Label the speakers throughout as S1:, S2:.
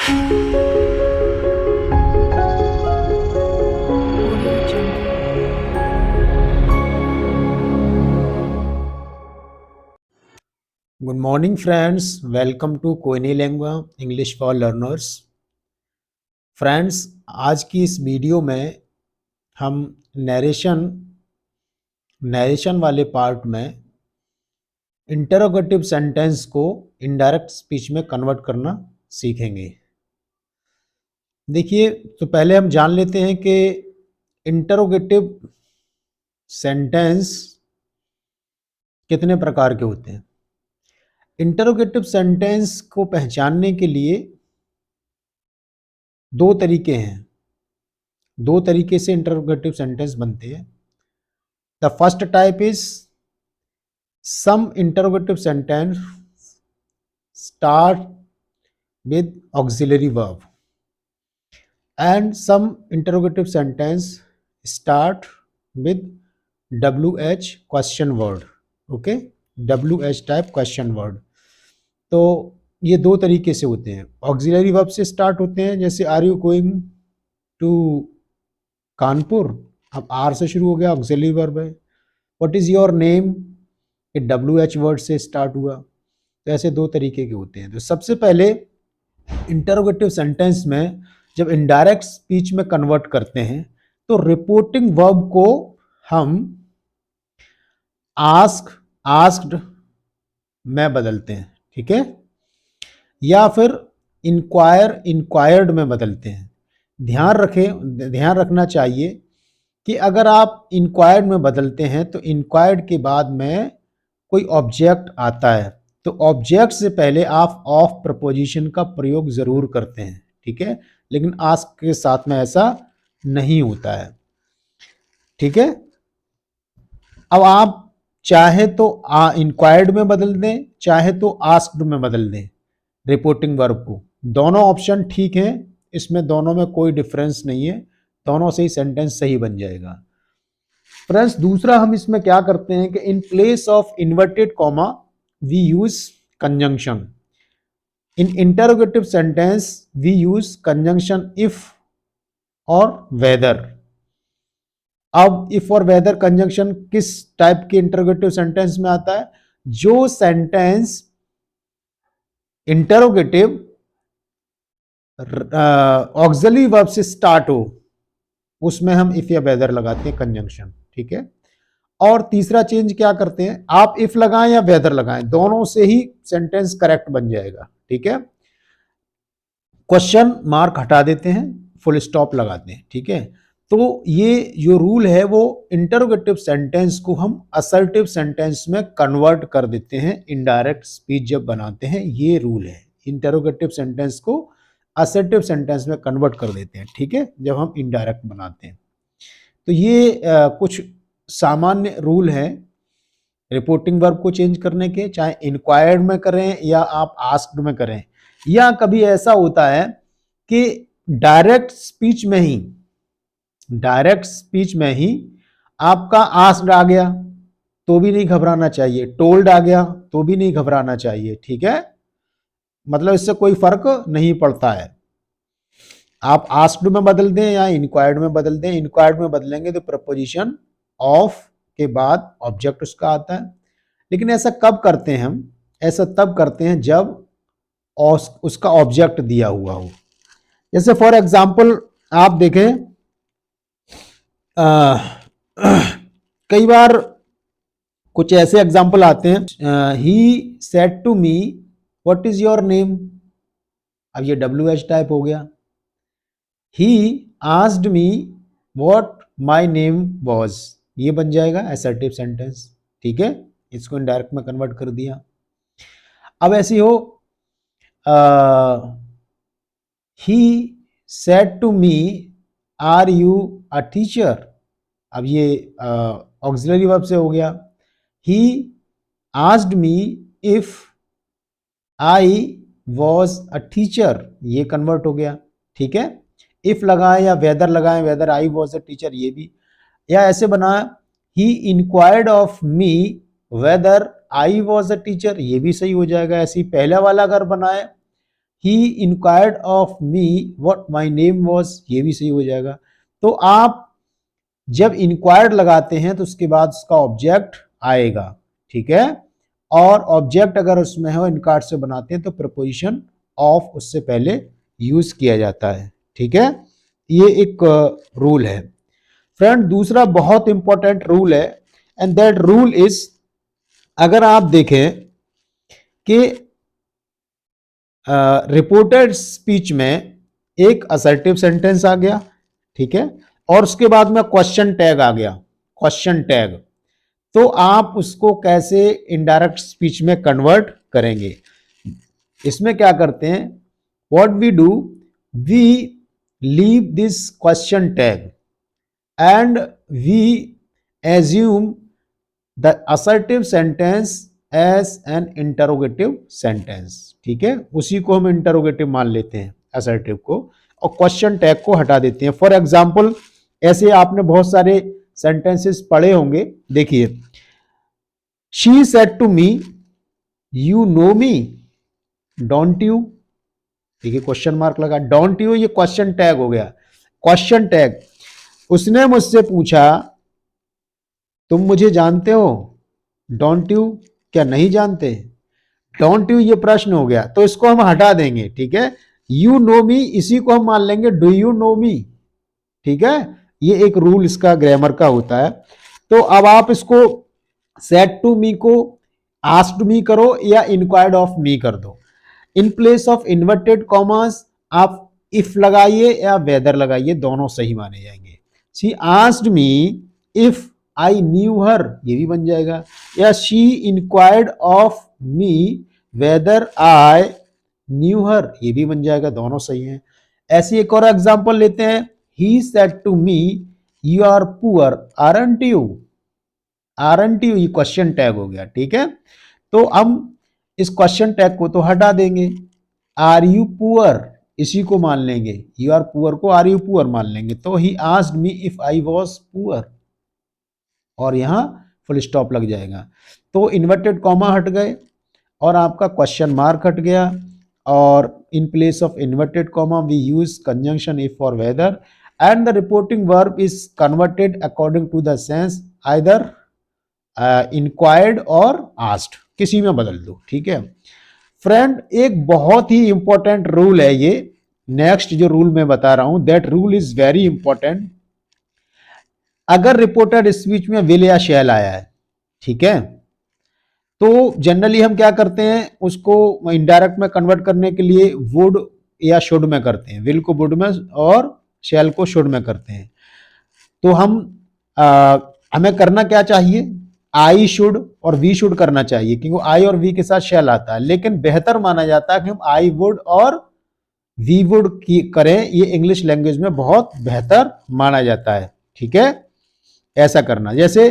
S1: Good morning friends, welcome to Koine Lingua English for learners. Friends, आज की इस video में हम नरेशन वाले पार्ट में इंटरोगेटिव सेंटेंस को इनडायरेक्ट स्पीच में कन्वर्ट करना सीखेंगे। देखिए, तो पहले हम जान लेते हैं कि इंटरोगेटिव सेंटेंस कितने प्रकार के होते हैं। इंटरोगेटिव सेंटेंस को पहचानने के लिए दो तरीके हैं। दो तरीके से इंटरोगेटिव सेंटेंस बनते हैं। The first type is some interrogative sentence start with auxiliary verb and some interrogative sentence start with WH question word. Okay, WH type question word. तो ये दो तरीके से होते हैं। ऑक्सिलरी वर्ब से स्टार्ट होते हैं, जैसे are you going to Kanpur. अब आर से शुरू हो गया, ऑक्सिलरी वर्ब है। व्हाट इज योर नेम, ये WH वर्ड से स्टार्ट हुआ। तो ऐसे दो तरीके के होते हैं। तो सबसे पहले इंटरोगेटिव सेंटेंस में जब इनडायरेक्ट स्पीच में कन्वर्ट करते हैं तो रिपोर्टिंग वर्ब को हम आस्क्ड में बदलते हैं, ठीक है, या फिर इंक्वायर्ड में बदलते हैं। ध्यान रखना चाहिए कि अगर आप इंक्वायर्ड में बदलते हैं तो इंक्वायर्ड के बाद में कोई ऑब्जेक्ट आता है, तो ऑब्जेक्ट से पहले आप ऑफ प्रपोजिशन का प्रयोग जरूर करते हैं, ठीक है, लेकिन आस्क के साथ में ऐसा नहीं होता है, ठीक है। अब आप चाहे तो इंक्वायर्ड में बदल दें, चाहे तो आस्क्ड में बदल दें रिपोर्टिंग वर्ब को। दोनों ऑप्शन ठीक हैं, इसमें दोनों में कोई डिफरेंस नहीं है, दोनों से ही सेंटेंस सही बन जाएगा। फ्रेंड्स, दूसरा हम इसमें क्या करते हैं कि in place of inverted comma we use conjunction. In interrogative sentence we use conjunction if और वेदर। अब इफ और वेदर कंजंक्शन किस टाइप के इंटरोगेटिव सेंटेंस में आता है? जो सेंटेंस इंटरोगेटिव ऑक्सिलरी वर्ब से स्टार्ट हो उसमें हम इफ या वेदर लगाते हैं कंजंक्शन, ठीक है। और तीसरा चेंज क्या करते हैं, आप इफ लगाएं या वेदर लगाएं, दोनों से ही सेंटेंस करेक्ट बन जाएगा, ठीक है। क्वेश्चन मार्क हटा देते हैं, फुल स्टॉप लगाते हैं, ठीक है। तो ये जो रूल है वो इंटरोगेटिव सेंटेंस को हम असर्टिव सेंटेंस में कन्वर्ट कर देते हैं इनडायरेक्ट स्पीच जब बनाते हैं। ये रूल है, इंटरोगेटिव सेंटेंस को असर्टिव सेंटेंस में कन्वर्ट कर देते हैं, ठीक है, जब हम इनडायरेक्ट बनाते हैं। तो ये कुछ सामान्य रूल हैं रिपोर्टिंग वर्ब को चेंज करने के, चाहे इंक्वायर्ड में करें या आप आस्क्ड में करें, या कभी ऐसा होता है कि डायरेक्ट स्पीच में ही आपका आस्क्ड आ गया तो भी नहीं घबराना चाहिए, टोल्ड आ गया तो भी नहीं घबराना चाहिए, ठीक है। मतलब इससे कोई फर्क नहीं पड़ता है। आप आस्क्ड में बदल दें या इंक्वायर्ड में बदल दें। इंक्वायर्ड में बदलेंगे तो प्रपोजिशन ऑफ के बाद ऑब्जेक्ट उसका आता है। लेकिन ऐसा कब करते हैं हम? ऐसा तब करते हैं जब उसका ऑब्जेक्ट दिया हुआ हो। जैसे फॉर एग्जाम्पल आप देखें, कई बार कुछ ऐसे एग्जाम्पल आते हैं, he said to me what is your name. अब ये WH टाइप हो गया। He asked me what my name was, ये बन जाएगा असर्टिव सेंटेंस, ठीक है। इसको इनडायरेक्ट में कन्वर्ट कर दिया। अब ऐसी हो, he said to me are you a teacher. अब ये ऑक्सिलरी वर्ब से हो गया। He asked me if I was a teacher, ये कन्वर्ट हो गया, ठीक है। इफ लगाएं या वेदर लगाएं, whether I was a teacher, ये भी। या ऐसे बना, he inquired of me whether I was a teacher, ये भी सही हो जाएगा। ऐसे ही पहला वाला अगर बनाए he inquired of me what my name was, ये भी सही हो जाएगा। तो आप जब इंक्वायर्ड लगाते हैं तो उसके बाद उसका ऑब्जेक्ट आएगा, ठीक है। और ऑब्जेक्ट अगर उसमें हो इंक्वायर्ड से बनाते हैं तो प्रीपोजिशन ऑफ उससे पहले यूज किया जाता है, ठीक है। ये एक रूल है फ्रेंड। दूसरा बहुत इंपॉर्टेंट रूल है, एंड दैट रूल इज, अगर आप देखें कि रिपोर्टेड स्पीच में एक असर्टिव सेंटेंस आ गया, ठीक है, और उसके बाद में क्वेश्चन टैग आ गया, क्वेश्चन टैग, तो आप उसको कैसे इनडायरेक्ट स्पीच में कन्वर्ट करेंगे? इसमें क्या करते हैं, what we do, we leave this question tag and we assume the assertive sentence as an interrogative sentence, ठीक है, उसी को हम इंटरोगेटिव मान लेते हैं असर्टिव को, और क्वेश्चन टैग को हटा देते हैं। फॉर एग्जाम्पल, ऐसे आपने बहुत सारे सेंटेंसेस पढ़े होंगे, देखिए, she said to me you know me don't you, ठीक है, क्वेश्चन मार्क लगा, डोंट यू ये क्वेश्चन टैग हो गया, क्वेश्चन टैग। उसने मुझसे पूछा तुम मुझे जानते हो, डोंट यू क्या नहीं जानते, डोंट यू ये प्रश्न हो गया, तो इसको हम हटा देंगे, ठीक है। यू नो मी इसी को हम मान लेंगे डू यू नो मी, ठीक है, ये एक रूल इसका ग्रामर का होता है। तो अब आप इसको सेड टू मी को आस्क्ड मी करो या इंक्वायर्ड ऑफ मी कर दो। In place of inverted commas आप इफ लगाइए या वेदर लगाइए, दोनों सही माने जाएंगे। She asked me if I knew her, ये भी बन जाएगा, या she inquired of me whether I knew her, ये भी बन जाएगा, दोनों सही हैं। ऐसी एक और एग्जांपल लेते हैं, he said to me you are poor aren't you, aren't you ये क्वेश्चन टैग हो गया, ठीक है। तो हम इस क्वेश्चन टैग को तो हटा देंगे, आर यू पुअर इसी को मान लेंगे, यू आर पुअर को आर यू पुअर मान लेंगे, तो ही asked me if I was poor, और यहां फुल स्टॉप लग जाएगा। तो इन्वर्टेड कॉमा हट गए और आपका क्वेश्चन मार्क हट गया, और in place of inverted comma we use conjunction if for whether, and the reporting verb is converted according to the sense either inquired और आस्क्ड, किसी में बदल दो, ठीक है। फ्रेंड, एक बहुत ही इंपॉर्टेंट रूल है ये, नेक्स्ट जो रूल मैं बता रहा हूं, that rule is very important. अगर रिपोर्टेड स्पीच में विल या शैल आया है, ठीक है, तो जनरली हम क्या करते हैं, उसको इनडायरेक्ट में कन्वर्ट करने के लिए वुड या शुड में करते हैं, विल को वुड में और शैल को शुड में करते हैं। तो हमें करना क्या चाहिए, आई शुड और वी शुड करना चाहिए, क्योंकि आई और वी के साथ शैल आता है, लेकिन बेहतर माना जाता है कि हम आई वुड और वी वुड की करें, ये इंग्लिश लैंग्वेज में बहुत बेहतर माना जाता है, ठीक है। ऐसा करना, जैसे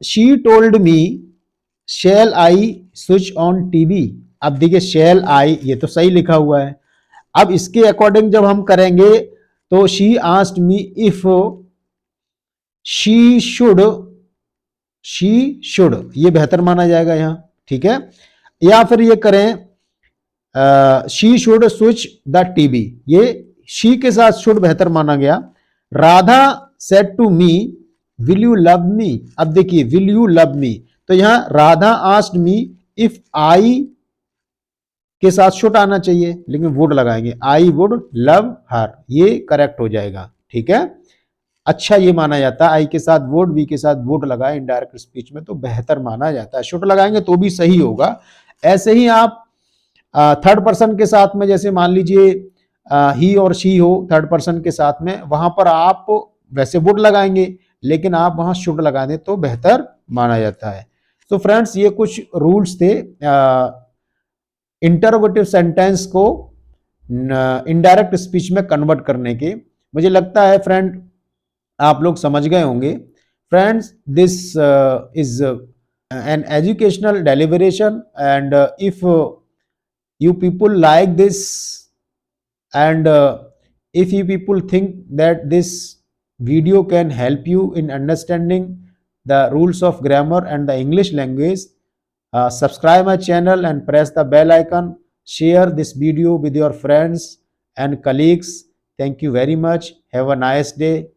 S1: she told me shall I switch on TV, अब देखिए शैल आई ये तो सही लिखा हुआ है, अब इसके अकॉर्डिंग जब हम करेंगे तो she asked me if she should ये बेहतर माना जाएगा यहां, ठीक है। या फिर ये करें she should switch the TV, ये शी के साथ शुड बेहतर माना गया। Radha said to me will you love me, अब देखिए विल यू लव मी, तो यहां Radha asked me if I के साथ शुड आना चाहिए, लेकिन वुड लगाएंगे, आई वुड लव हर, ये करेक्ट हो जाएगा, ठीक है। अच्छा ये माना जाता है आई के साथ वुड, वी के साथ वुड लगाए इनडायरेक्ट स्पीच में तो बेहतर माना जाता है, शुड लगाएंगे तो भी सही होगा। ऐसे ही आप थर्ड पर्सन के साथ में, जैसे मान लीजिए ही और शी हो थर्ड पर्सन के साथ में, वहां पर आप वैसे वुड लगाएंगे, लेकिन आप वहां शुड लगा दें तो बेहतर माना जाता है। तो फ्रेंड्स, ये कुछ रूल्स थे इंटरोगेटिव सेंटेंस को इनडायरेक्ट स्पीच में कन्वर्ट करने के। मुझे लगता है फ्रेंड आप लोग समझ गए होंगे। Friends, this is an educational deliberation, and if you people like this, and if you people think that this video can help you in understanding the rules of grammar and the English language, subscribe my channel and press the bell icon Share this video with your friends and colleagues. Thank you very much. Have a nice day.